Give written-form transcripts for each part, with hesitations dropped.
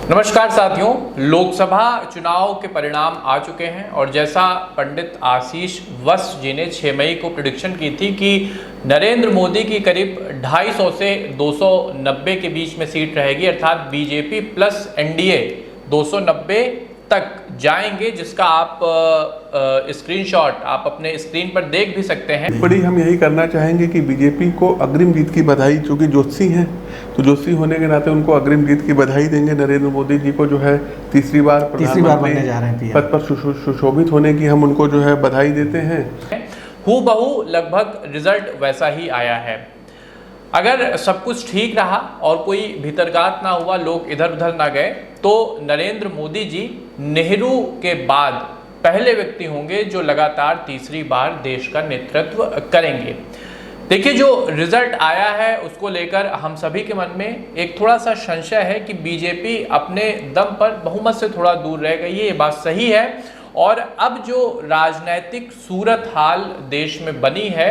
नमस्कार साथियों, लोकसभा चुनाव के परिणाम आ चुके हैं और जैसा पंडित आशीष वत्स जी ने 6 मई को प्रेडिक्शन की थी कि नरेंद्र मोदी की करीब 250 से 290 के बीच में सीट रहेगी, अर्थात बीजेपी प्लस एनडीए 290 तक जाएंगे, जिसका आप स्क्रीनशॉट आप अपने स्क्रीन पर देख भी सकते हैं। बड़ी हम यही करना चाहेंगे कि बीजेपी को अग्रिम जीत की बधाई, चूँकि जोशी हैं तो जोशी होने के नाते उनको अग्रिम जीत की बधाई देंगे। नरेंद्र मोदी जी को जो है तीसरी बार बनने जा रहे हैं पद पर सुशोभित होने की हम उनको जो है बधाई देते हैं। हूबहू लगभग रिजल्ट वैसा ही आया है। अगर सब कुछ ठीक रहा और कोई भीतरघात ना हुआ, लोग इधर उधर ना गए, तो नरेंद्र मोदी जी नेहरू के बाद पहले व्यक्ति होंगे जो लगातार तीसरी बार देश का नेतृत्व करेंगे। देखिए, जो रिजल्ट आया है उसको लेकर हम सभी के मन में एक थोड़ा सा संशय है कि बीजेपी अपने दम पर बहुमत से थोड़ा दूर रह गई है, ये बात सही है। और अब जो राजनीतिक सूरत हाल देश में बनी है,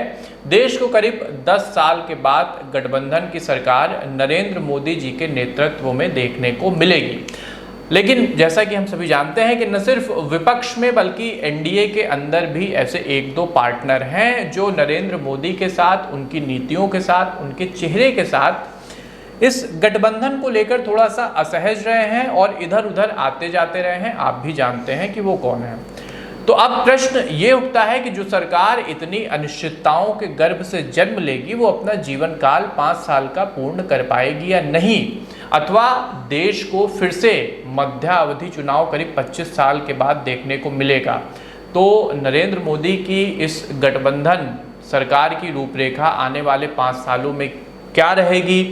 देश को करीब 10 साल के बाद गठबंधन की सरकार नरेंद्र मोदी जी के नेतृत्व में देखने को मिलेगी। लेकिन जैसा कि हम सभी जानते हैं कि न सिर्फ विपक्ष में बल्कि एनडीए के अंदर भी ऐसे एक दो पार्टनर हैं जो नरेंद्र मोदी के साथ, उनकी नीतियों के साथ, उनके चेहरे के साथ इस गठबंधन को लेकर थोड़ा सा असहज रहे हैं और इधर उधर आते जाते रहे हैं। आप भी जानते हैं कि वो कौन है। तो अब प्रश्न ये उठता है कि जो सरकार इतनी अनिश्चितताओं के गर्भ से जन्म लेगी, वो अपना जीवन काल 5 साल का पूर्ण कर पाएगी या नहीं, अथवा देश को फिर से मध्यावधि चुनाव करीब 25 साल के बाद देखने को मिलेगा। तो नरेंद्र मोदी की इस गठबंधन सरकार की रूपरेखा आने वाले 5 सालों में क्या रहेगी?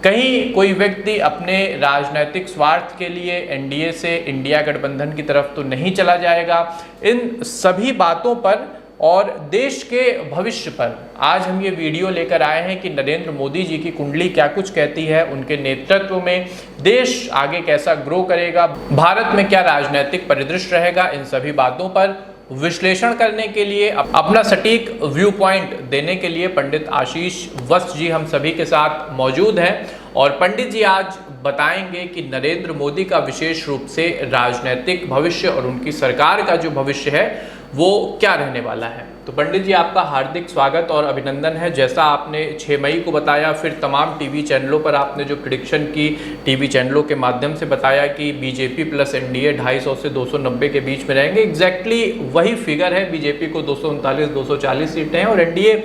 कहीं कोई व्यक्ति अपने राजनीतिक स्वार्थ के लिए एनडीए से इंडिया गठबंधन की तरफ तो नहीं चला जाएगा? इन सभी बातों पर और देश के भविष्य पर आज हम ये वीडियो लेकर आए हैं कि नरेंद्र मोदी जी की कुंडली क्या कुछ कहती है, उनके नेतृत्व में देश आगे कैसा ग्रो करेगा, भारत में क्या राजनीतिक परिदृश्य रहेगा। इन सभी बातों पर विश्लेषण करने के लिए, अपना सटीक व्यू पॉइंट देने के लिए पंडित आशीष वत्स जी हम सभी के साथ मौजूद हैं। और पंडित जी आज बताएंगे कि नरेंद्र मोदी का विशेष रूप से राजनीतिक भविष्य और उनकी सरकार का जो भविष्य है वो क्या रहने वाला है। तो पंडित जी, आपका हार्दिक स्वागत और अभिनंदन है। जैसा आपने 6 मई को बताया, फिर तमाम टीवी चैनलों पर आपने जो प्रेडिक्शन की, टीवी चैनलों के माध्यम से बताया कि बीजेपी प्लस एनडीए 250 से 290 के बीच में रहेंगे। एग्जैक्टली वही फिगर है। बीजेपी को 239-240 सीटें हैं और एनडीए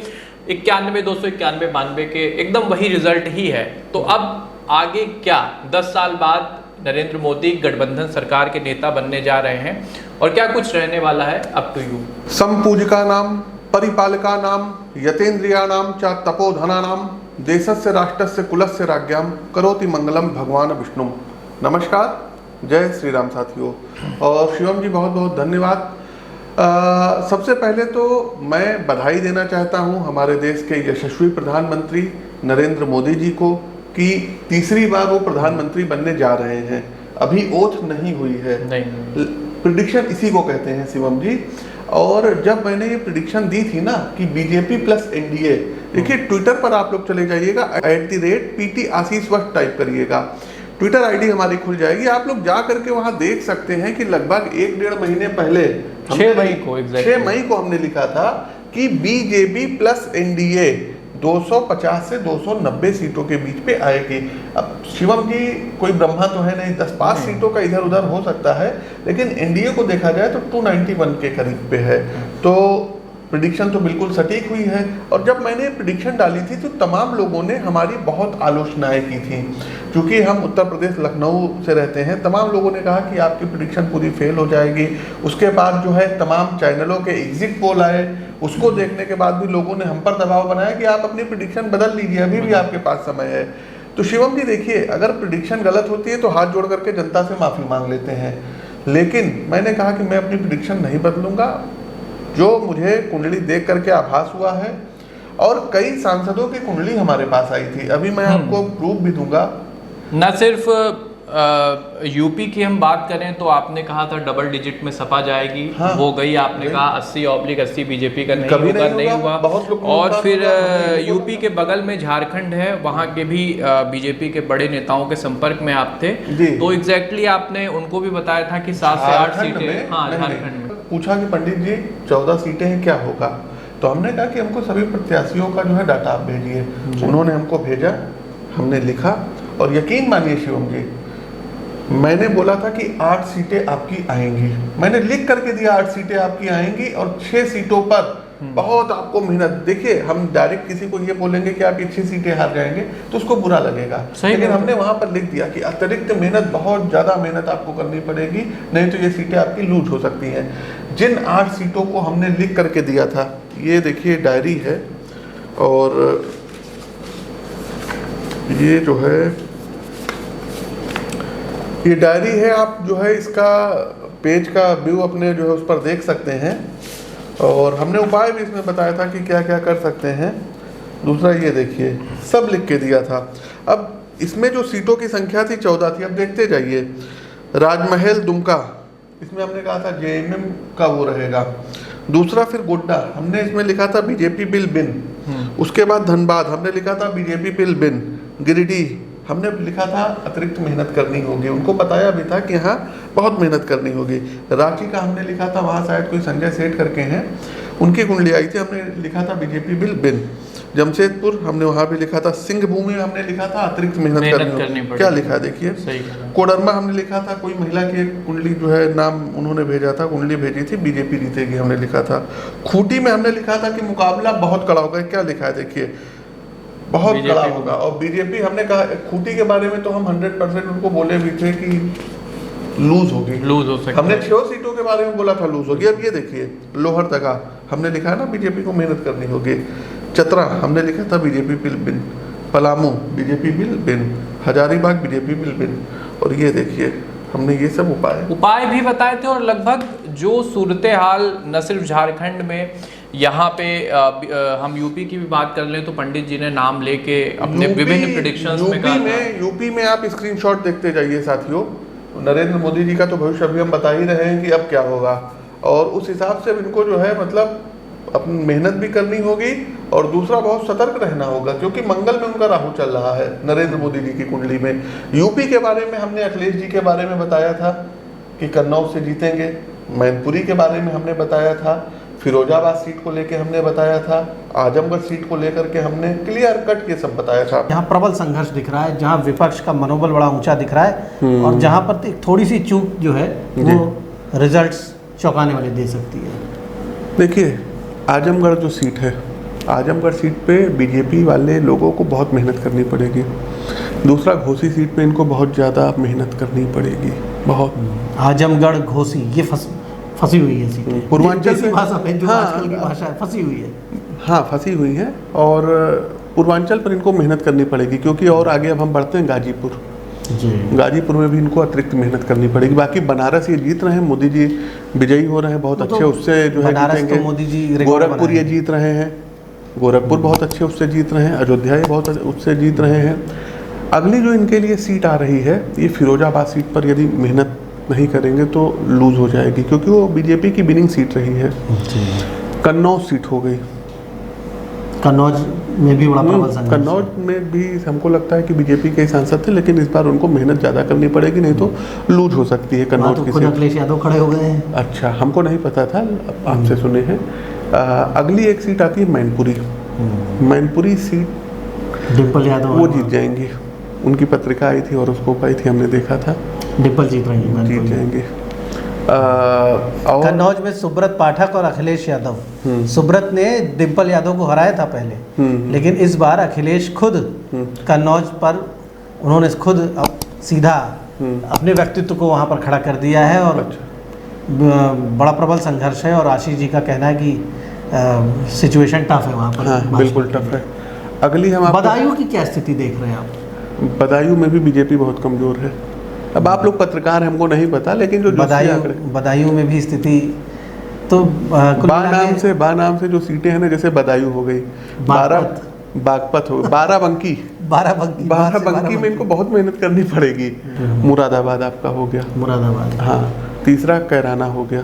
91, 291, 92 के एकदम वही रिजल्ट ही है। तो अब आगे क्या? 10 साल बाद नरेंद्र मोदी गठबंधन सरकार के नेता बनने जा रहे हैं और क्या कुछ रहने वाला है? Up to you. संपूजिका नाम परिपालका नाम यतेन्द्रिया नाम च तपोधना नाम देशस्य राष्ट्रस्य कुलस्य राज्ञाम करोति मंगलम भगवान विष्णु। नमस्कार, जय श्री राम साथियों। और शिवम जी, बहुत बहुत धन्यवाद। सबसे पहले तो मैं बधाई देना चाहता हूं हमारे देश के यशस्वी प्रधानमंत्री नरेंद्र मोदी जी को कि तीसरी बार वो प्रधानमंत्री बनने जा रहे हैं। अभी ओथ नहीं हुई है, नहीं। प्रेडिक्शन इसी को कहते हैं शिवम जी। और जब मैंने ये प्रेडिक्शन दी थी ना कि बीजेपी प्लस एनडीए, देखिए ट्विटर पर आप लोग चले जाइएगा, @PT आशीष वत्स टाइप करिएगा, ट्विटर आईडी हमारी खुल जाएगी। आप लोग जा करके वहां देख सकते हैं कि लगभग 1-1.5 महीने पहले 6 मई को हमने लिखा था कि बीजेपी प्लस एनडीए 250 से 290 सीटों के बीच पे आएगी। अब शिवम जी, कोई ब्रह्मा तो है नहीं, 10-5 सीटों का इधर उधर हो सकता है, लेकिन एनडीए को देखा जाए तो 291 के करीब पे है। तो प्रेडिक्शन तो बिल्कुल सटीक हुई है। और जब मैंने प्रेडिक्शन डाली थी तो तमाम लोगों ने हमारी बहुत आलोचनाएं की थी। क्योंकि हम उत्तर प्रदेश लखनऊ से रहते हैं, तमाम लोगों ने कहा कि आपकी प्रेडिक्शन पूरी फेल हो जाएगी। उसके बाद जो है तमाम चैनलों के एग्जिट पोल आए, उसको देखने के बाद भी लोगों ने हम पर दबाव बनाया कि आप अपनी प्रेडिक्शन बदल लीजिए, अभी भी आपके पास समय है। तो शिवम जी देखिए, अगर प्रेडिक्शन गलत होती है तो हाथ जोड़ करके जनता से माफ़ी मांग लेते हैं, लेकिन मैंने कहा कि मैं अपनी प्रेडिक्शन नहीं बदलूंगा। जो मुझे कुंडली देख करके आभास हुआ है, और कई सांसदों की कुंडली हमारे पास आई थी, अभी मैं आपको प्रूफ भी दूंगा। न सिर्फ यूपी की हम बात करें तो आपने कहा था डबल डिजिट में सपा जाएगी। हाँ। वो गई, आपने कहा 80/80 बीजेपी का नहीं कभी होगा, नहीं होगा। हुआ। बहुत लोग और बोलता फिर होगा, हमने यूपी के बगल में झारखंड है, वहाँ के भी बीजेपी के बड़े नेताओं के संपर्क में आप थे, जी। तो एग्जैक्टली आपने उनको भी बताया था कि 7 से 8 झारखंड सीटें। में? हाँ, नहीं, झारखंड में पूछा कि पंडित जी 14 सीटें हैं, क्या होगा? तो हमने कहा कि हमको सभी प्रत्याशियों का जो है डाटा आप भेजिए। उन्होंने हमको भेजा, हमने लिखा, और यकीन मानिए शिवम जी, मैंने बोला था कि 8 सीटें आपकी आएंगी। मैंने लिख करके दिया 8 सीटें आपकी आएंगी, और 6 सीटों पर बहुत आपको मेहनत। देखिए, हम डायरेक्ट किसी को ये बोलेंगे कि आप 6 सीटें हार जाएंगे तो उसको बुरा लगेगा, लेकिन हमने वहां पर लिख दिया कि अतिरिक्त मेहनत, बहुत ज्यादा मेहनत आपको करनी पड़ेगी, नहीं तो ये सीटें आपकी लूज हो सकती हैं। जिन 8 सीटों को हमने लिख करके दिया था, ये देखिए डायरी है, और ये जो है ये डायरी है। आप जो है इसका पेज का व्यू अपने जो है उस पर देख सकते हैं, और हमने उपाय भी इसमें बताया था कि क्या क्या कर सकते हैं। दूसरा ये देखिए, सब लिख के दिया था। अब इसमें जो सीटों की संख्या थी 14 थी। अब देखते जाइए, राजमहल दुमका, इसमें हमने कहा था जेएमएम का वो रहेगा। दूसरा फिर गोड्डा, हमने इसमें लिखा था बीजेपी बिल बिन। उसके बाद धनबाद, हमने लिखा था बीजेपी बिल बिन। गिरिडीह, हमने लिखा था अतिरिक्त मेहनत करनी होगी, उनको बताया भी था कि हाँ बहुत मेहनत करनी होगी। रांची का हमने लिखा था, वहाँ शायद कोई संजय सेठ करके हैं, उनकी कुंडली आई थी, हमने लिखा था बीजेपी बिल बिन। जमशेदपुर हमने वहाँ भी लिखा था। सिंह भूमि हमने लिखा था अतिरिक्त मेहनत करनी होगी। क्या लिखा है देखिए। कोडरमा हमने लिखा था, कोई महिला की एक कुंडली जो है नाम उन्होंने भेजा था, कुंडली भेजी थी, बीजेपी जीतेगी हमने लिखा था। खूंटी में हमने लिखा था कि मुकाबला बहुत कड़ा होगा। क्या लिखा है देखिए, बहुत कड़ा होगा। और बीजेपी, हमने कहा खूंटी के बारे में तो हम 100% उनको बोले भी थे कि लूज होगी, लूज हो सकती है। हमने 6 सीटों के बारे में बोला था लूज होगी। अब ये देखिए, लोहरदगा हमने लिखा है ना बीजेपी को मेहनत करनी होगी। चतरा हमने लिखा था बीजेपी बिल बिन। पलामू बीजेपी बिल बिन। हजारीबाग बीजेपी बिल बिन। और ये देखिए, हमने ये सब उपाय भी बताए थे। और लगभग जो सूरत हाल न सिर्फ झारखंड में, यहाँ पे हम यूपी की भी बात कर लें तो पंडित जी ने नाम लेके अपने विभिन्न प्रेडिक्शंस में कहा था। यूपी में आप स्क्रीनशॉट देखते जाइए साथियों, नरेंद्र मोदी जी का तो भविष्य अभी हम बता ही रहे हैं कि अब क्या होगा, और उस हिसाब से इनको जो है मतलब अपनी मेहनत भी करनी होगी, और दूसरा बहुत सतर्क रहना होगा, क्योंकि मंगल में उनका राहु चल रहा है नरेंद्र मोदी जी की कुंडली में। यूपी के बारे में हमने अखिलेश जी के बारे में बताया था कि कन्नौज से जीतेंगे। मैनपुरी के बारे में हमने बताया था। फिरोजाबाद सीट को लेके हमने बताया था। आजमगढ़ सीट को लेकर के हमने क्लियर कट ये सब बताया था। यहाँ प्रबल संघर्ष दिख रहा है, जहाँ विपक्ष का मनोबल बड़ा ऊंचा दिख रहा है, और जहाँ पर थोड़ी सी चूक जो है वो रिजल्ट्स चौंकाने वाले दे सकती है। देखिए, आजमगढ़ जो सीट है, आजमगढ़ सीट पे बीजेपी वाले लोगों को बहुत मेहनत करनी पड़ेगी। दूसरा, घोसी सीट पे इनको बहुत ज़्यादा मेहनत करनी पड़ेगी, बहुत। आजमगढ़ घोसी ये फंसी हुई है सीटें, पूर्वांचल से भाषा में जो आजकल की भाषा है, फंसी हुई है। हाँ, फंसी हुई है, और पूर्वांचल पर इनको मेहनत करनी पड़ेगी, क्योंकि और आगे अब हम बढ़ते हैं गाजीपुर। गाजीपुर में भी इनको अतिरिक्त मेहनत करनी पड़ेगी। बाकी बनारस ये जीत रहे हैं, मोदी जी विजयी हो रहे हैं बहुत अच्छे, उससे जो है जीतेंगे। मोदी जी गोरखपुर ये जीत रहे हैं, गोरखपुर बहुत अच्छे उससे जीत रहे हैं। अयोध्या ये बहुत उससे जीत रहे हैं। अगली जो इनके लिए सीट आ रही है, ये फिरोजाबाद सीट पर यदि मेहनत नहीं करेंगे तो लूज हो जाएगी, क्योंकि वो बीजेपी की विनिंग सीट रही है। कन्नौज सीट हो गई, कन्नौज में भी बड़ा प्रबल संघर्ष। कन्नौज में भी हमको लगता है कि बीजेपी के सांसद थे, लेकिन इस बार उनको मेहनत ज़्यादा करनी पड़ेगी, नहीं तो लूज हो सकती है कन्नौज की सीट। अखिलेश यादव खड़े हो गए हैं। अच्छा, हमको नहीं पता था, आपसे सुने हैं। अगली एक सीट आती है मैनपुरी। मैनपुरी सीट डिम्पल यादव वो जीत जाएंगी, उनकी पत्रिका आई थी और उसको पाई थी, हमने देखा था। डिम्पल जीत रही है, जीत जाएंगे। कन्नौज में सुब्रत पाठक और अखिलेश यादव। सुब्रत ने डिम्पल यादव को हराया था पहले, लेकिन इस बार अखिलेश खुद कन्नौज पर उन्होंने खुद सीधा अपने व्यक्तित्व को वहां पर खड़ा कर दिया है, और बड़ा प्रबल संघर्ष है। और आशीष जी का कहना है कि सिचुएशन टफ है वहाँ पर। हाँ, बिल्कुल टफ है। अगली हम बदायूं की क्या स्थिति देख रहे हैं आप? बदायूं में भी बीजेपी बहुत कमजोर है। अब आप लोग पत्रकार हैं, हमको नहीं पता, लेकिन जो बदायूं में भी स्थिति तो बा नाम से जो सीटें हैं ना, जैसे बदायूं हो गई, बागपत हो गई, बाराबंकी बाराबंकी में इनको बहुत मेहनत करनी पड़ेगी। मुरादाबाद आपका हो गया, मुरादाबाद, हाँ। तीसरा कैराना हो गया,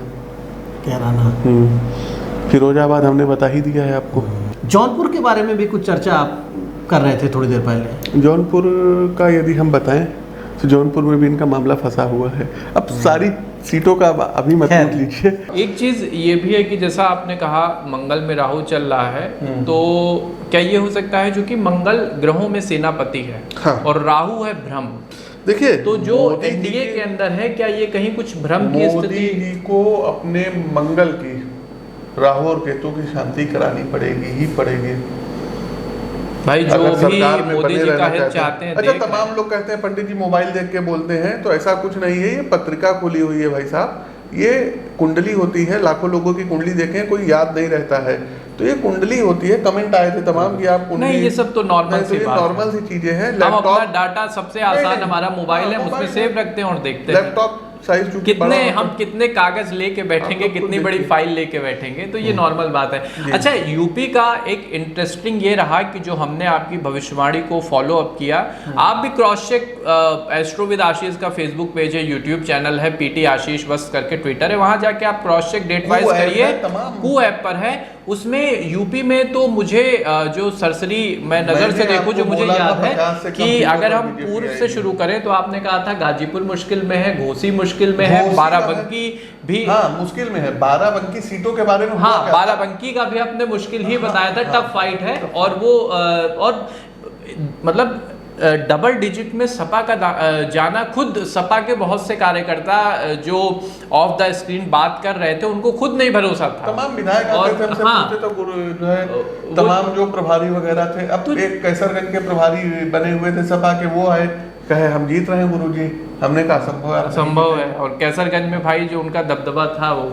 कैराना। फिरोजाबाद हमने बता ही दिया है आपको। जौनपुर के बारे में भी कुछ चर्चा आप कर रहे थे थोड़ी देर पहले। जौनपुर का यदि हम बताएं तो जौनपुर में भी इनका मामला फंसा हुआ है। अब सारी सीटों का अभी मत पूछ लीजिए। एक चीज ये भी है कि जैसा आपने कहा मंगल में राहु चल रहा है, तो क्या ये हो सकता है, जो कि मंगल ग्रहों में सेनापति है, हाँ। और राहु है भ्रम। देखिए, तो जो एनडीए के अंदर है, क्या ये कहीं कुछ भ्रम की स्थिति? मोदी जी को अपने मंगल की, राहु और केतु की शांति करानी पड़ेगी ही पड़ेगी भाई। जो भी मोदी जी का हित चाहते चाहते हैं। अच्छा, तमाम लोग कहते हैं पंडित जी मोबाइल देख के बोलते हैं, तो ऐसा कुछ नहीं है। ये पत्रिका खुली हुई है भाई साहब, ये कुंडली होती है। लाखों लोगों की कुंडली देखें, कोई याद नहीं रहता है, तो ये कुंडली होती है। कमेंट आए थे तमाम कि आप कुंडली, नहीं, ये सब तो नॉर्मल सी बात है। नॉर्मल सी चीजें हैं। हम अपना डाटा सबसे आसान हमारा मोबाइल है, उसमें सेव रखते हैं और देखते हैं। लैपटॉप साइज कितने कागज लेके बैठेंगे, कितनी बड़ी फाइल लेके बैठेंगे, तो ये नॉर्मल बात है। अच्छा, यूपी का एक इंटरेस्टिंग ये रहा कि जो हमने आपकी भविष्यवाणी को फॉलो अप किया, आप भी क्रॉस चेक, एस्ट्रो विद आशीष का फेसबुक पेज है, यूट्यूब चैनल है, पीटी आशीष बस करके ट्विटर है, वहां जाके आप क्रॉस चेक डेट वाइज करिए। कू ऐप पर है, उसमें यूपी में तो मुझे जो सरसरी मैं नजर से देखूं, जो मुझे याद है कि अगर हम पूर्व से शुरू करें तो आपने कहा था गाजीपुर मुश्किल में है, घोसी मुश्किल में है, बाराबंकी भी मुश्किल में है। बाराबंकी सीटों के बारे में, हाँ, बाराबंकी का भी आपने मुश्किल ही बताया था, टफ फाइट है। और वो और मतलब डबल डिजिट में सपा का जाना, खुद सपा के बहुत से कार्यकर्ता जो ऑफ द स्क्रीन बात कर रहे थे, उनको खुद नहीं भरोसा था। तमाम विधायक आते थे, हमसे पूछते तो गुरु जो है तमाम जो प्रभारी वगैरह थे, अब तो एक कैसरगंज के प्रभारी बने हुए थे सपा के, वो आए कहे हम जीत रहे हैं गुरुजी। हमने कहा संभव है। और कैसरगंज में भाई जो उनका दबदबा था, वो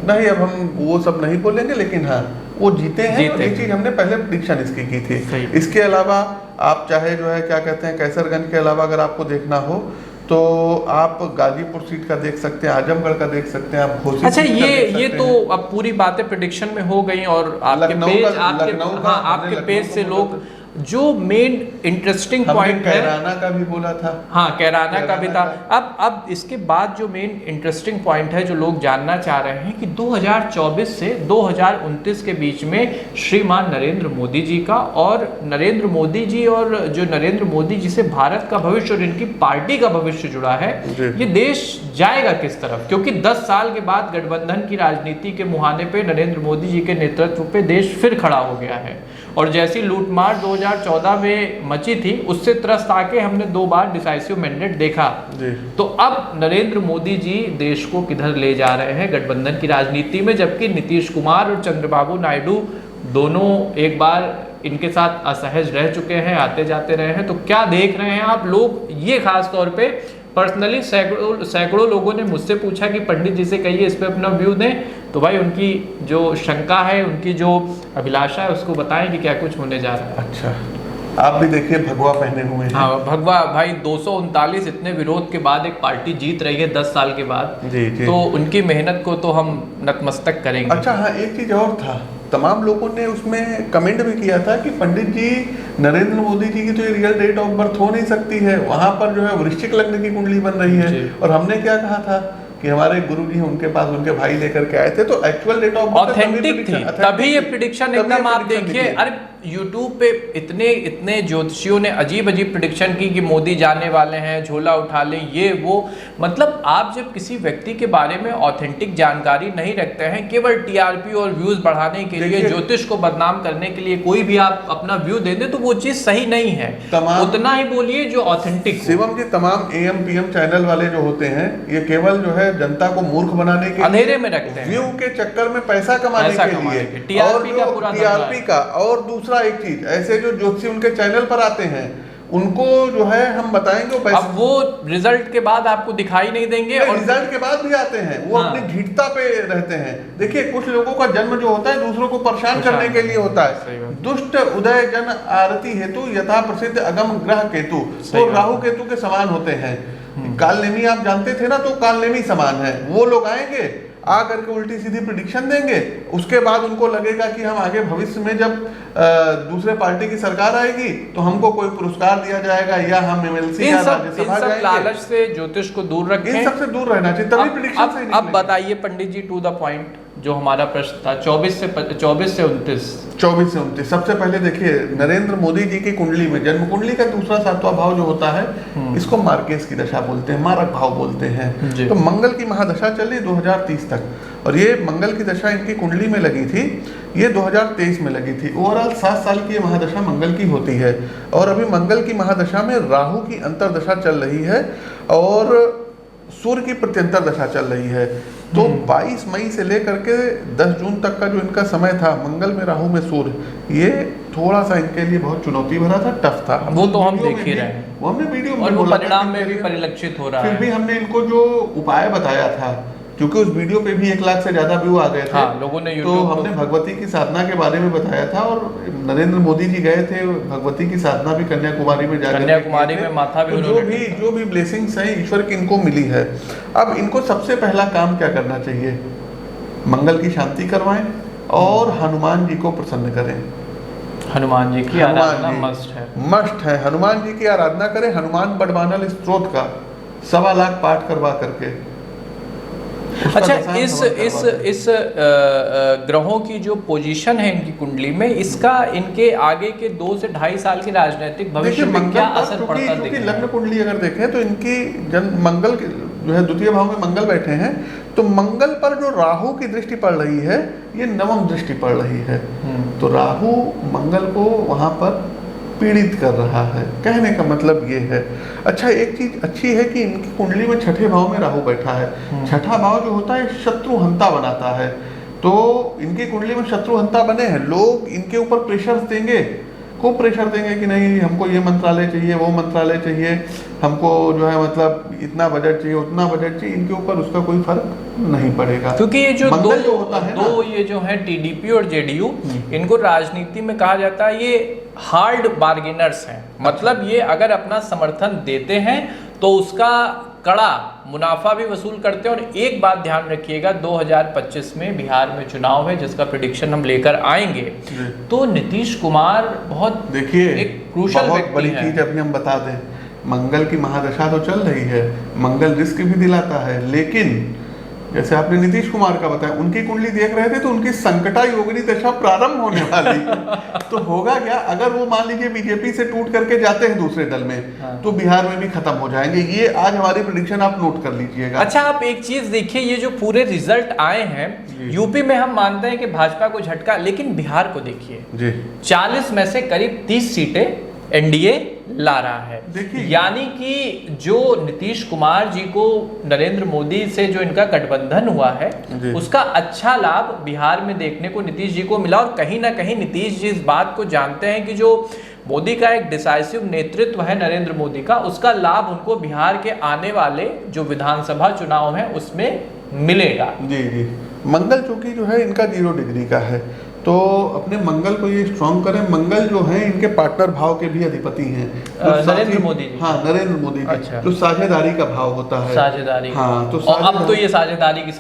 नहीं, अब हम वो सब नहीं बोलेंगे, लेकिन हाँ वो जीते हैं। एक चीज हमने पहले प्रेडिक्शन इसकी की थी। इसके अलावा आप चाहे जो है क्या कहते हैं, कैसरगंज के अलावा अगर आपको देखना हो तो आप गाजीपुर सीट का देख सकते हैं, आजमगढ़ का देख सकते हैं, आप घोसी। अच्छा, ये तो अब पूरी बातें प्रेडिक्शन में हो गई। और आपके पेज से लोग जो मेन इंटरेस्टिंग पॉइंट है, कैराना का भी बोला था, हाँ, कैराना का भी था। अब इसके बाद जो मेन इंटरेस्टिंग पॉइंट है, जो लोग जानना चाह रहे हैं कि 2024 से 2029 के बीच में श्रीमान नरेंद्र मोदी जी का, और नरेंद्र मोदी जी और जो नरेंद्र मोदी जी से भारत का भविष्य और इनकी पार्टी का भविष्य जुड़ा है, ये देश जाएगा किस तरफ? क्योंकि 10 साल के बाद गठबंधन की राजनीति के मुहाने पे नरेंद्र मोदी जी के नेतृत्व पे देश फिर खड़ा हो गया है। और जैसी लूटमार 2014 में मची थी, उससे त्रस्त आके हमने 2 बार डिसाइसिव मैंडेट देखा। तो अब नरेंद्र मोदी जी देश को किधर ले जा रहे हैं गठबंधन की राजनीति में, जबकि नीतीश कुमार और चंद्रबाबू नायडू दोनों एक बार इनके साथ असहज रह चुके हैं, आते जाते रहे हैं। तो क्या देख रहे हैं आप लोग? ये खास तौर पे पर्सनली सैकड़ों लोगों ने मुझसे पूछा कि पंडित जी से कहिए इस पे अपना व्यू दें। तो भाई उनकी जो शंका है, उनकी जो अभिलाषा है, उसको बताएं कि क्या कुछ होने जा रहा है। अच्छा, आप भी देखिए भगवा पहने हुए हैं। हाँ, भगवा भाई 239 इतने विरोध के बाद एक पार्टी जीत रही है 10 साल के बाद। जी। तो उनकी मेहनत को तो हम नतमस्तक करेंगे। अच्छा, हाँ, एक चीज और था, तमाम लोगों ने उसमें कमेंट भी किया था कि पंडित जी, नरेंद्र मोदी जी की तो ये रियल डेट ऑफ बर्थ हो नहीं सकती है, वहां पर जो है वृश्चिक लग्न की कुंडली बन रही है। और हमने क्या कहा था कि हमारे गुरुजी उनके पास उनके भाई लेकर के आए थे, तो actual date of birth authentic थी, तभी ये प्रेडिक्शन एकदम आप देखिए। अरे यूट्यूब पे इतने ज्योतिषियों ने अजीब प्रेडिक्शन की कि मोदी जाने वाले हैं, झोला उठा लें, ये वो। मतलब आप जब किसी व्यक्ति के बारे में ऑथेंटिक जानकारी नहीं रखते हैं, केवल टीआरपी और व्यूज बढ़ाने के लिए, ज्योतिष को बदनाम करने के लिए कोई भी आप अपना व्यू दे दें, तो वो चीज सही नहीं है। उतना ही बोलिए जो ऑथेंटिक। शिवम जी, तमाम AM PM चैनल वाले जो होते हैं, ये केवल जो है जनता को मूर्ख बनाने के, अंधेरे में रखते हैं, व्यू के चक्कर में पैसा कमाने के लिए, टीआरपी का। और दूसरा एक चीज, ऐसे जो ज्योतिषी उनके चैनल पर आते हैं, उनको जो है हम बताएंगे वो अब वो रिजल्ट के बाद आपको दिखाई नहीं देंगे, और रिजल्ट के बाद भी आते हैं, वो अपनी ढीठता पे रहते हैं। देखिए, कुछ लोगों का जन्म जो होता है दूसरों को परेशान करने के लिए होता है। दुष्ट उदय जन आरती हेतु यथा प्रसिद्ध अगम ग्रह केतु, तो राहु केतु के समान होते हैं। कालनेमी आप जानते थे ना, तो कालनेमी समान है। वो लोग आएंगे, आ करके उल्टी सीधी प्रिडिक्शन देंगे, उसके बाद उनको लगेगा कि हम आगे भविष्य में जब दूसरे पार्टी की सरकार आएगी तो हमको कोई पुरस्कार दिया जाएगा या हम एमएलसी या राज्यसभा जाएंगे। लालच से ज्योतिष को दूर रखें, इन सबसे दूर रहना चाहिए, तभी प्रिडिक्शन सही निकलेगी। अब बताइए पंडित जी, टू द पॉइंट, जो हमारा प्रश्न था 24 से 29। सबसे पहले देखिए, नरेंद्र मोदी जी की कुंडली में, जन्म कुंडली का दूसरा सातवां भाव जो होता है, इसको मार्केस की दशा बोलते हैं, मारक भाव बोलते हैं। तो मंगल की महादशा चली 2030 तक, और ये मंगल की दशा इनकी कुंडली में लगी थी, ये 2023 में लगी थी। ओवरऑल 7 साल की ये महादशा मंगल की होती है, और अभी मंगल की महादशा में राहु की अंतरदशा चल रही है और सूर्य की प्रत्यंतर दशा चल रही है। तो 22 मई से लेकर के 10 जून तक का जो इनका समय था, मंगल में राहु में सूर्य, ये थोड़ा सा इनके लिए बहुत चुनौती भरा था, टफ था। वो तो हम देख ही रहे हैं, वो हमने वीडियो में और वो परिणाम में भी परिलक्षित हो रहा है। फिर भी हमने इनको जो उपाय बताया था, क्योंकि उस वीडियो पे भी 1 लाख से ज्यादा व्यू आ गए थे। हाँ, लोगों ने तो हमने भगवती की साधना के बारे में बताया था, और नरेंद्र मोदी जी गए थे भगवती की साधना भी कन्याकुमारी में जाकर, कन्याकुमारी में माथा भी, तो जो भी ब्लेसिंग्स हैं ईश्वर की इनको मिली है। अब इनको सबसे पहला काम क्या करना चाहिए? मंगल की शांति करवाएं और हनुमान जी को प्रसन्न करें। हनुमान जी की आराधना मस्ट है। हनुमान जी की आराधना करें। हनुमान बड़वानल स्तोत्र का 1.25 लाख पाठ करवा करके। अच्छा, इस ग्रहों की जो पोजीशन है इनकी कुंडली में, इसका इनके आगे के 2 से 2.5 साल के राजनीतिक भविष्य में क्या असर पड़ता है? क्योंकि लग्न कुंडली अगर देखें तो इनकी मंगल जो है द्वितीय भाव में मंगल बैठे हैं, तो मंगल पर जो राहु की दृष्टि पड़ रही है, ये नवम दृष्टि पड़ रही है। तो राहु मंगल को वहां पर पीड़ित कर रहा है, कहने का मतलब ये है। अच्छा, एक चीज अच्छी है कि इनकी कुंडली में 6ठे भाव में राहु बैठा है। 6ठा भाव जो होता है शत्रुहंता बनाता है, तो इनकी कुंडली में शत्रुहंता बने हैं, लोग इनके ऊपर प्रेशर देंगे, खूब प्रेशर देंगे कि नहीं हमको ये मंत्रालय चाहिए, वो मंत्रालय चाहिए, हमको जो है मतलब इतना बजट चाहिए, उतना बजट चाहिए। इनके ऊपर उसका कोई फर्क नहीं पड़ेगा, क्योंकि ये जो दो होता है दो ये जो है टीडीपी और जेडीयू, इनको राजनीति में कहा जाता है ये हार्ड बार्गेनर्स हैं। मतलब ये अगर अपना समर्थन देते हैं तो उसका कड़ा मुनाफा भी वसूल करते हैं। और एक बात ध्यान रखिएगा, 2025 में बिहार में चुनाव है, जिसका प्रेडिक्शन हम लेकर आएंगे। तो नीतीश कुमार बहुत, देखिए, एक क्रूशल बहुत बड़ी चीज अभी हम बता दें, मंगल की महादशा तो चल रही है, मंगल रिस्क भी दिलाता है, लेकिन जैसे आपने नीतीश कुमार का बताया, उनकी कुंडली देख रहे थे तो उनकी संकटा योगिनी दशा प्रारंभ होने वाली। तो होगा क्या, अगर वो मान लीजिए बीजेपी से टूट करके जाते हैं दूसरे दल में, तो बिहार में भी खत्म हो जाएंगे। ये आज हमारी प्रेडिक्शन आप नोट कर लीजिएगा। अच्छा, आप एक चीज देखिए, ये जो पूरे रिजल्ट आए हैं, यूपी में हम मानते हैं कि भाजपा को झटका, लेकिन बिहार को देखिए, 40 में से करीब 30 सीटें एनडीए ला रहा है। यानी कि जो नीतीश कुमार जी को नरेंद्र मोदी से जो इनका गठबंधन हुआ है, उसका अच्छा लाभ बिहार में देखने को नीतीश जी को मिला। और कहीं ना कहीं नीतीश जी इस बात को जानते हैं कि जो मोदी का एक डिसाइसिव नेतृत्व है नरेंद्र मोदी का, उसका लाभ उनको बिहार के आने वाले जो विधानसभा चुनाव है उसमें मिलेगा। जी जी, मंगल चूंकि जो है इनका 0 डिग्री का है, तो अपने मंगल को ये स्ट्रॉन्ग करें। मंगल जो है इनके पार्टनर भाव के भी अधिपति हैं, नरेंद्र मोदी जी। हाँ, नरेंद्र मोदी जी। अच्छा। तो साझेदारी का भाव होता है, साझेदारी। हाँ, तो अब तो ये साझेदारी की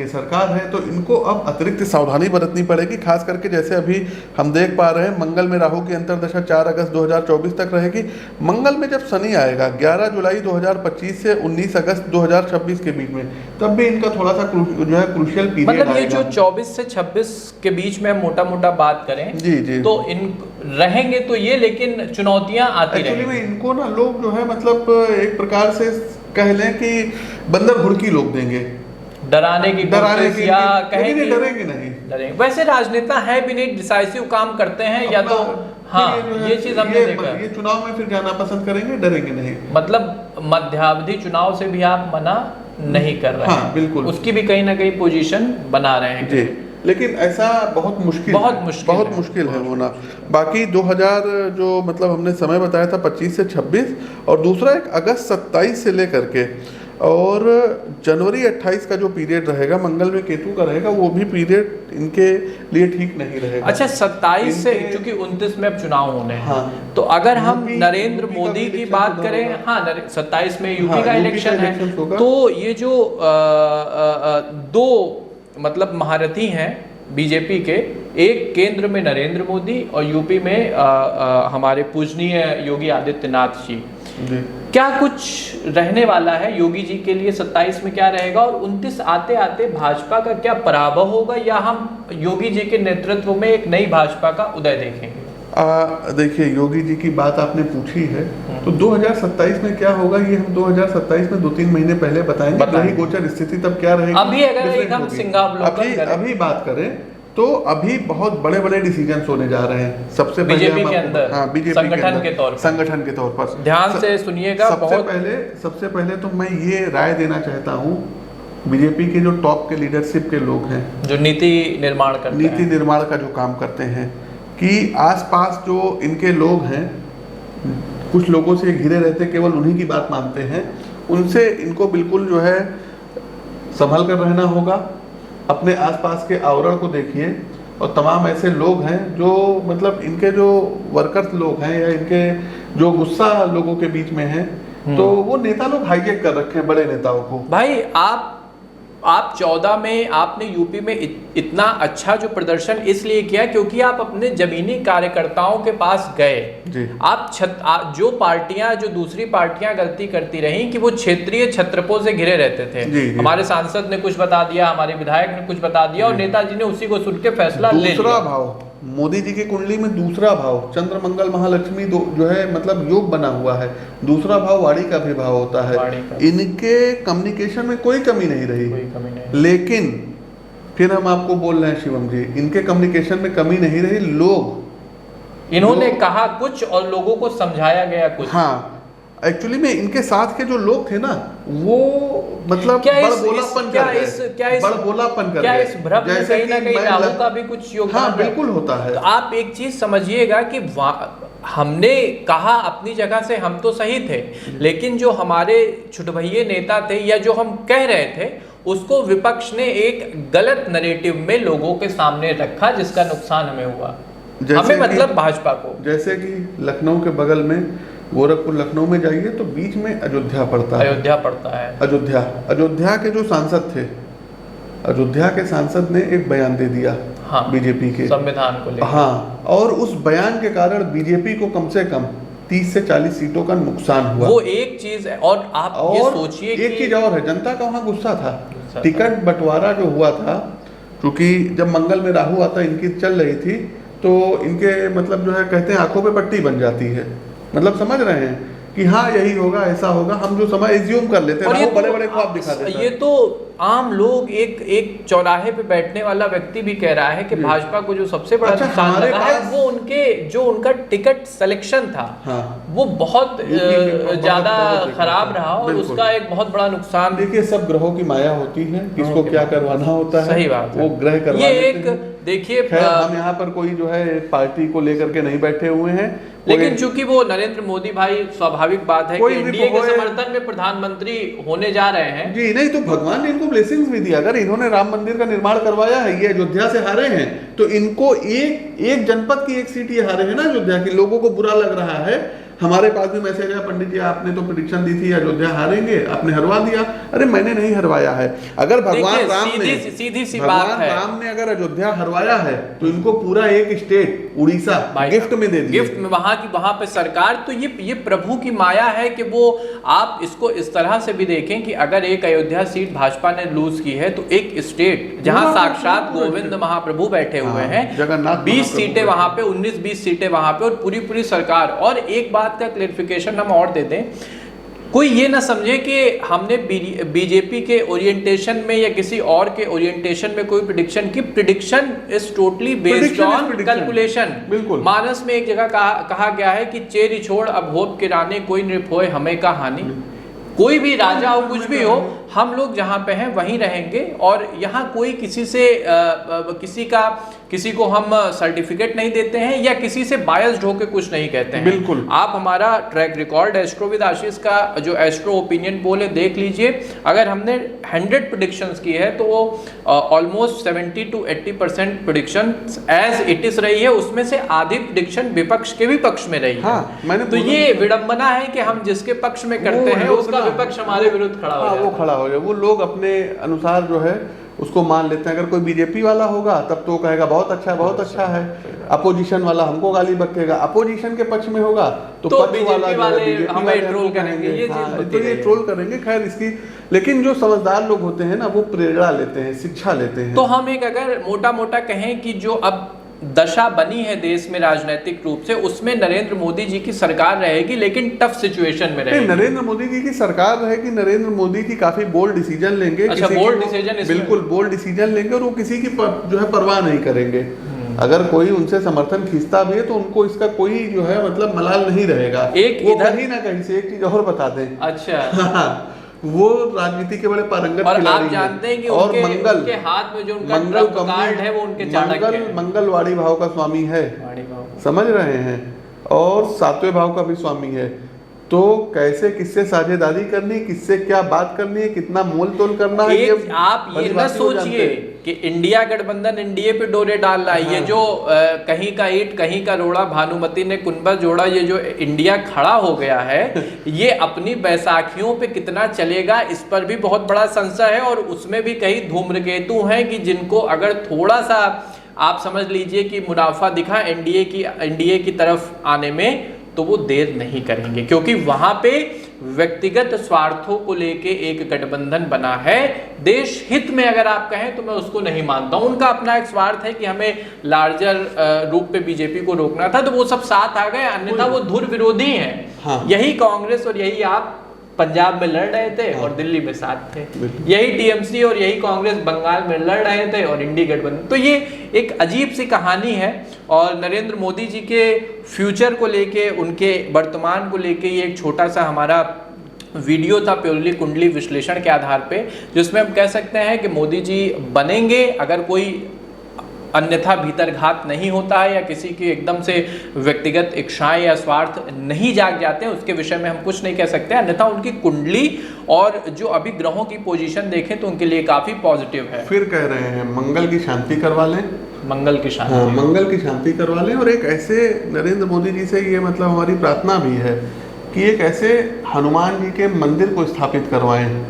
सरकार है, तो इनको अब अतिरिक्त सावधानी बरतनी पड़ेगी। खास करके जैसे अभी हम देख पा रहे हैं, मंगल में राहु की अंतरदशा 4 अगस्त 2024 तक रहेगी। मंगल में जब शनि आएगा 11 जुलाई 2025 से 19 अगस्त 2026 के बीच में, तब भी इनका थोड़ा सा जो है क्रूशियल पीरियड आएगा। मतलब ये जो 24 से 26 के बीच में मोटा मोटा बात करें, जी, तो इन रहेंगे तो ये, लेकिन चुनौतियां आती रहेंगी। एक्चुअली में इनको ना लोग जो है मतलब एक प्रकार से कह लें कि बंदर भुड़की लोग देंगे, डराने की या कहेंगे, डरेंगे नहीं। वैसे राजनेता है भी नहीं, डिसाइसिव काम करते हैं, या तो हाँ, ये चीज हमने देखा। ये चुनाव में फिर जाना पसंद करेंगे, डरेंगे नहीं। मतलब मध्यावधि चुनाव से भी आप मना नहीं कर रहे हैं, बिल्कुल, उसकी भी कहीं ना कहीं पोजीशन बना रहे हैं जी। लेकिन ऐसा बहुत मुश्किल है होना। बाकी 2000 जो मतलब हमने समय बताया था 25 से 26, और दूसरा एक अगस्त 27 से लेकर के और जनवरी 28 का जो पीरियड रहेगा मंगल में केतु का रहेगा, वो भी पीरियड इनके लिए ठीक नहीं रहेगा। अच्छा, 27 से, क्योंकि 29 में अब चुनाव होने हैं, हाँ, तो अगर हम यूपी नरेंद्र का मोदी की इलेक्शन बात होगा। करें, हाँ 27 में यूपी हाँ, का यूपी इलेक्शन है, होगा। तो ये जो दो मतलब महारथी हैं बीजेपी के, एक केंद्र में नरेंद्र मोदी और यूपी में हमारे पूजनीय योगी आदित्यनाथ जी, क्या कुछ रहने वाला है योगी जी के लिए? 27 में क्या रहेगा और 29 आते आते भाजपा का क्या पराभव होगा, या हम योगी जी के नेतृत्व में एक नई भाजपा का उदय देखेंगे? देखिए, योगी जी की बात आपने पूछी है, तो 2027 में क्या होगा ये हम 2027 में 2-3 महीने पहले बताएंगे। ग्रही गोचर स्थिति तब क्या रहेगी, अभी अगर एकदम सिंहावलोकन अभी बात करें तो अभी बहुत बड़े बड़े डिसीजन होने जा रहे हैं। सबसे पहले बीजेपी के अंदर, हाँ, बीजेपी संगठन के तौर पर ध्यान से सुनिएगा। सबसे पहले तो मैं ये राय देना चाहता हूँ, बीजेपी के जो टॉप के लीडरशिप के लोग हैं, जो नीति निर्माण का जो काम करते हैं, कि आसपास जो इनके लोग हैं, कुछ लोगों से घिरे रहते, केवल उन्हीं की बात मानते हैं, उनसे इनको बिल्कुल जो है संभल कर रहना होगा। अपने आसपास के आवरण को देखिए, और तमाम ऐसे लोग हैं जो मतलब इनके जो वर्कर्स लोग हैं या इनके जो गुस्सा लोगों के बीच में है, तो वो नेता लोग हाईजैक कर रखे हैं बड़े नेताओं को। भाई आप 14 में आपने यूपी में इतना अच्छा जो प्रदर्शन इसलिए किया क्योंकि आप अपने जमीनी कार्यकर्ताओं के पास गए जी। जो दूसरी पार्टियां गलती करती रहीं कि वो क्षेत्रीय छत्रपों से घिरे रहते थे। जी। हमारे सांसद ने कुछ बता दिया, हमारे विधायक ने कुछ बता दिया, और नेताजी ने उसी को सुन के फैसला ले लिया। दूसरा भाव मोदी जी की कुंडली में, दूसरा भाव चंद्र मंगल महालक्ष्मी जो है मतलब योग बना हुआ है, दूसरा भाव वाणी का भी भाव होता है। इनके कम्युनिकेशन में कोई कमी नहीं रही, लेकिन फिर हम आपको बोल रहे हैं शिवम जी, इनके कम्युनिकेशन में कमी नहीं रही। इन्होंने कहा कुछ और लोगों को समझाया गया कुछ। हाँ, एक्चुअली में इनके साथ के जो लोग थे ना, वो मतलब बड़बोलापन कर क्या इस भ्रम में कहीं ना कहीं राहु का भी कुछ योगदान? हाँ, बिल्कुल होता है। तो आप एक चीज समझिएगा कि हमने कहा अपनी जगह से हम तो सही थे, लेकिन जो हमारे छुटभइये नेता थे या जो हम कह रहे थे, उसको विपक्ष ने एक गलत नैरेटिव में लोगों के सामने रखा, जिसका नुकसान हमें हुआ, हमें मतलब भाजपा को। जैसे कि लखनऊ के बगल में गोरखपुर, लखनऊ में जाइए तो बीच में अयोध्या पड़ता है। अयोध्या के जो सांसद थे, अयोध्या के सांसद ने एक बयान दे दिया, हाँ, बीजेपी के संविधान को लेकर। हाँ, और उस बयान के कारण बीजेपी को कम से कम 30 से 40 सीटों का नुकसान हुआ। वो एक चीज है, और आप ये सोचिए एक चीज और है, जनता का वहाँ गुस्सा था। टिकट बंटवारा जो हुआ था, क्योंकि जब मंगल में राहु आता इनकी चल रही थी, तो इनके मतलब जो है कहते हैं आंखों पे पट्टी बन जाती है, मतलब समझ रहे हैं कि हाँ यही होगा, ऐसा होगा, हम जो समय एज्यूम कर लेते हैं, तो बड़े बड़े ख्वाब दिखा देते हैं। ये तो आम लोग, एक चौराहे पे बैठने वाला व्यक्ति भी कह रहा है कि भाजपा को जो सबसे बड़ा नुकसान लगा है वो उनका टिकट सिलेक्शन था, हाँ, वो बहुत ज्यादा खराब रहा, और उसका एक बहुत बड़ा नुकसान। देखिए, सब ग्रहों की माया होती है, किसको क्या करवाना होता है, सही बात है, वो ग्रह करवा ये एक देखिए, हम यहाँ पर कोई जो है पार्टी को लेकर के नहीं बैठे हुए हैं, लेकिन चूंकि वो नरेंद्र मोदी भाई, स्वाभाविक बात है कि एनडीए के समर्थन में प्रधानमंत्री होने जा रहे हैं जी। नहीं तो भगवान ने इनको ब्लेसिंग्स भी दिया। अगर इन्होंने राम मंदिर का निर्माण करवाया है, ये अयोध्या से हारे हैं, तो इनको एक जनपद की एक सीट ये हारे हैं ना अयोध्या की। लोगों को बुरा लग रहा है, हमारे पास भी मैसेज है, पंडित जी आपने तो प्रेडिक्शन दी थी अयोध्या हारेंगे, आपने हरवा दिया। अरे मैंने नहीं हरवाया है। अगर भगवान राम ने अगर अयोध्या हरवाया है, तो इनको पूरा एक स्टेट उड़ीसा गिफ्ट में दे दिया, गिफ्ट में, वहां पे सरकार। तो ये प्रभु की माया है कि वो, आप इसको इस तरह से भी देखें कि अगर एक अयोध्या सीट भाजपा ने लूज की है, तो एक स्टेट जहां साक्षात गोविंद महाप्रभु बैठे हुए हैं, जगन्नाथ, 20 सीटें वहां पे, 19-20 सीटें वहां पे, और पूरी सरकार। और एक बात का क्लेरिफिकेशन हम और दे दें, कोई ये ना समझे कि हमने बीजेपी के ओरिएंटेशन में या किसी और के ओरिएंटेशन में कोई प्रेडिक्शन की। Prediction is totally based on calculation. बिल्कुल, मानस में एक जगह कहा गया है कि चेरी छोड़ अब होप किराने, कोई नृप होए हमें का हानि। कोई भी राजा हो, कुछ भी हो, हम लोग जहाँ पे हैं वहीं रहेंगे और यहाँ कोई किसी से किसी को हम सर्टिफिकेट नहीं देते हैं या किसी से बायस्ड होकर कुछ नहीं कहते हैं। बिल्कुल। आप हमारा ट्रैक रिकॉर्ड एस्ट्रो विद आशीष का जो एस्ट्रो ओपिनियन पोल है देख लीजिए। अगर हमने 100 प्रेडिक्शंस की है तो वो almost 70 to 80% prediction as it is रही है, उसमें से आधी प्रेडिक्शन विपक्ष के भी पक्ष में रही है। हाँ, मैंने तो ये विडंबना है कि हम जिसके पक्ष में करते हैं उसका विपक्ष हमारे विरुद्ध खड़ा हो जाता है। वो खड़ा हो जाए, वो लोग अपने अनुसार जो है उसको मान लेते हैं। अगर कोई बीजेपी वाला होगा तब तो कहेगा बहुत अच्छा है, अपोजिशन वाला हमको गाली बकेगा, अपोजिशन के पक्ष में होगा तो पक्ष वाला वाले हमें ट्रोल करेंगे, ये तो ये ट्रोल करेंगे। खैर इसकी, लेकिन जो समझदार लोग होते हैं ना वो प्रेरणा लेते हैं, शिक्षा लेते हैं। तो हम एक अगर मोटा कहें कि जो अब दशा बनी है देश में राजनीतिक रूप से, उसमें नरेंद्र मोदी जी की सरकार रहेगी, लेकिन टफ सिचुएशन में रहेगी। नरेंद्र मोदी जी की सरकार रहेगी, नरेंद्र मोदी की काफी बोल्ड डिसीजन लेंगे। अच्छा, बोल्ड डिसीजन, बिल्कुल बोल्ड डिसीजन लेंगे और वो किसी की जो है परवाह नहीं करेंगे। अगर कोई उनसे समर्थन खींचता भी है तो उनको इसका कोई जो है मतलब मलाल नहीं रहेगा। एक वो इधर कहीं ना कहीं से एक चीज और बता दें। अच्छा वो राजनीति के बड़े पारंगत और खिलाड़ी आप जानते हैं कि और उनके हाथ में जो उनका ट्रम्प कार्ड है वो उनके चाणक्य है। मंगलवाड़ी भाव का स्वामी है, समझ रहे हैं, और 7वें भाव का भी स्वामी है। तो कैसे किससे साझेदारी करनी, किससे क्या बात करनी है, कितना मोल तोल करना है, ये आप ये न सोचिए कि इंडिया गठबंधन एनडीए पे डोरे डाल रहा है। ये जो कहीं का ईंट कहीं का रोड़ा, भानुमति ने कुंभा जोड़ा, ये जो इंडिया खड़ा हो गया है ये अपनी बैसाखियों पे कितना चलेगा इस पर भी बहुत बड़ा संशय है। और उसमें भी कई धूम्रकेतु हैं कि जिनको अगर थोड़ा सा आप समझ लीजिए कि मुनाफा दिखा एनडीए की तरफ आने में, तो वो देर नहीं करेंगे, क्योंकि वहां पे व्यक्तिगत स्वार्थों को लेके एक गठबंधन बना है। देश हित में अगर आप कहें तो मैं उसको नहीं मानता हूं। उनका अपना एक स्वार्थ है कि हमें लार्जर रूप पे बीजेपी को रोकना था, तो वो सब साथ आ गए, अन्यथा वो धुर विरोधी हैं। हाँ। यही कांग्रेस और यही आप पंजाब में लड़ रहे थे और दिल्ली में साथ थे, यही टीएमसी और यही कांग्रेस बंगाल में लड़ रहे थे और इंडी गठबंधन। तो ये एक अजीब सी कहानी है और नरेंद्र मोदी जी के फ्यूचर को लेके, उनके वर्तमान को लेके ये एक छोटा सा हमारा वीडियो था प्योरली कुंडली विश्लेषण के आधार पे, जिसमें हम कह सकते हैं कि मोदी जी बनेंगे अगर कोई अन्यथा भीतरघात नहीं होता है या किसी की एकदम से व्यक्तिगत इच्छाएं या स्वार्थ नहीं जाग जाते हैं, उसके विषय में हम कुछ नहीं कह सकते। अन्यथा उनकी कुंडली और जो अभी ग्रहों की पोजीशन देखें तो उनके लिए काफी पॉजिटिव है। फिर कह रहे हैं मंगल की शांति करवा लें, मंगल की शांति। हाँ, मंगल की शांति करवा लें। और एक ऐसे नरेंद्र मोदी जी से ये मतलब हमारी प्रार्थना भी है कि एक ऐसे हनुमान जी के मंदिर को स्थापित करवाएं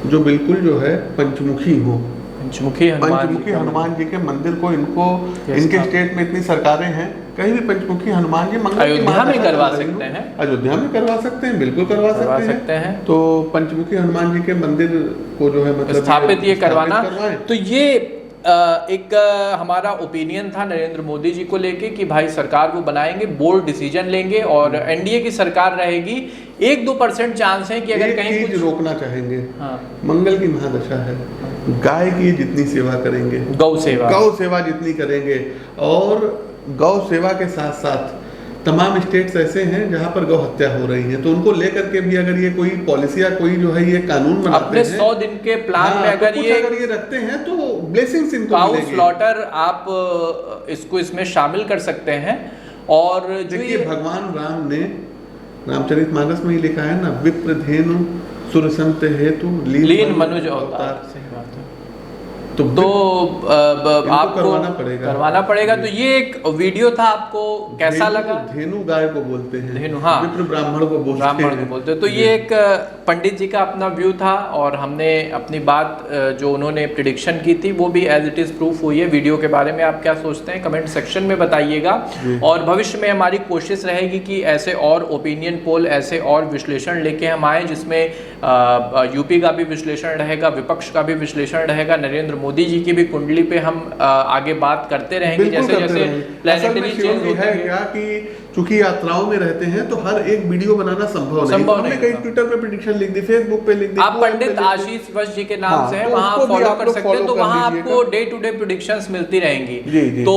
जो बिल्कुल जो है पंचमुखी हो। पंचमुखी हनुमान जी के मंदिर को इनके स्टेट में इतनी सरकारें हैं, कहीं भी पंचमुखी हनुमान जी अयोध्या में करवा सकते हैं, अयोध्या में करवा सकते हैं, बिल्कुल करवा सकते हैं। तो पंचमुखी हनुमान जी के मंदिर को जो है मतलब स्थापित ये करवाना। तो ये एक हमारा ओपिनियन था नरेंद्र मोदी जी को लेके कि भाई सरकार वो बनाएंगे, बोल्ड डिसीजन लेंगे और एनडीए की सरकार रहेगी। 1-2% चांस है कि अगर कहीं कुछ रोकना चाहेंगे। हाँ। मंगल की महादशा है, गाय की जितनी सेवा करेंगे, गौ सेवा जितनी करेंगे, और गौ सेवा के साथ साथ तमाम स्टेट्स ऐसे हैं जहां पर गौ हत्या हो रही है, तो उनको लेकर के भी अगर ये कोई पॉलिसी या कोई जो है ये कानून बनाते अपने 100 दिन के प्लान में अगर ये रखते हैं तो ब्लेसिंग्स इनको मिलेंगी। काउ स्लॉटर आप इसको इसमें शामिल कर सकते हैं। और देखिए भगवान राम ने रामचरितमानस में ही लिखा है ना, विप्रधेनु सुरसंत हेतु लीन मनुज अवतार। सही बात है। तो आपको करवाना पड़ेगा। तो ये एक वीडियो था, आपको कैसा लगा? धेनु गाय को बोलते हैं, धेनु, हाँ, विप्र ब्राह्मण को बोलते हैं। तो ये एक पंडित जी का अपना व्यू था और हमने अपनी बात जो उन्होंने प्रिडिक्शन की थी वो भी एज इट इज प्रूफ हुई है। वीडियो के बारे में आप क्या सोचते हैं कमेंट सेक्शन में बताइएगा। और भविष्य में हमारी कोशिश रहेगी कि ऐसे और ओपिनियन पोल, ऐसे और विश्लेषण लेके हम आए, जिसमें यूपी का भी विश्लेषण रहेगा, विपक्ष का भी विश्लेषण रहेगा, नरेंद्र मोदी जी की भी कुंडली पे हम आगे बात करते रहेंगे। जैसे जैसे प्लैनेटरी चेंज है क्या कि चूंकि यात्राओं में रहते हैं तो हर एक वीडियो बनाना संभव नहीं। हमने कहीं ट्विटर पे प्रेडिक्शन लिख दी, फेसबुक पे लिख दी। आप पंडित आशीष वश जी के नाम से है, तो वहाँ उसको भी फॉलो आप कर लोग सकते हैं, तो follow कर वहाँ लीजिएगा। आपको डे टू डे प्रेडिक्शंस मिलती रहेंगी। जी। तो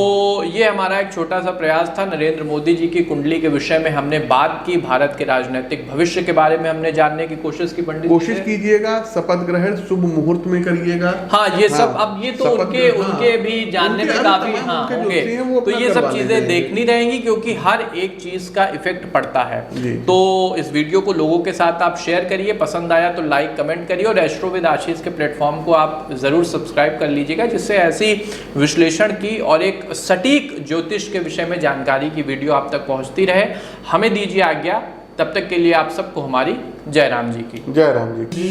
ये हमारा एक छोटा सा प्रयास था। नरेंद्र मोदी जी की कुंडली के विषय में हमने बात की, भारत के राजनीतिक भविष्य के बारे में हमने जानने की कोशिश की। पंडित कोशिश कीजिएगा, शपथ ग्रहण शुभ मुहूर्त में करिएगा। हाँ, ये सब अब ये तो उनके भी जानने में काफी होंगे, तो ये सब चीजें देखनी रहेंगी, क्योंकि हर एक चीज का इफेक्ट पड़ता है। तो इस वीडियो को लोगों के साथ आप शेयर करिए, पसंद आया तो लाइक कमेंट करिए, और एस्ट्रो विद आशीष के प्लेटफॉर्म को आप जरूर सब्सक्राइब कर लीजिएगा, जिससे ऐसी विश्लेषण की और एक सटीक ज्योतिष के विषय में जानकारी की वीडियो आप तक पहुंचती रहे। हमें दीजिए आज्ञा, तब तक के लिए आप सबको हमारी जय राम जी की। जय राम जी की।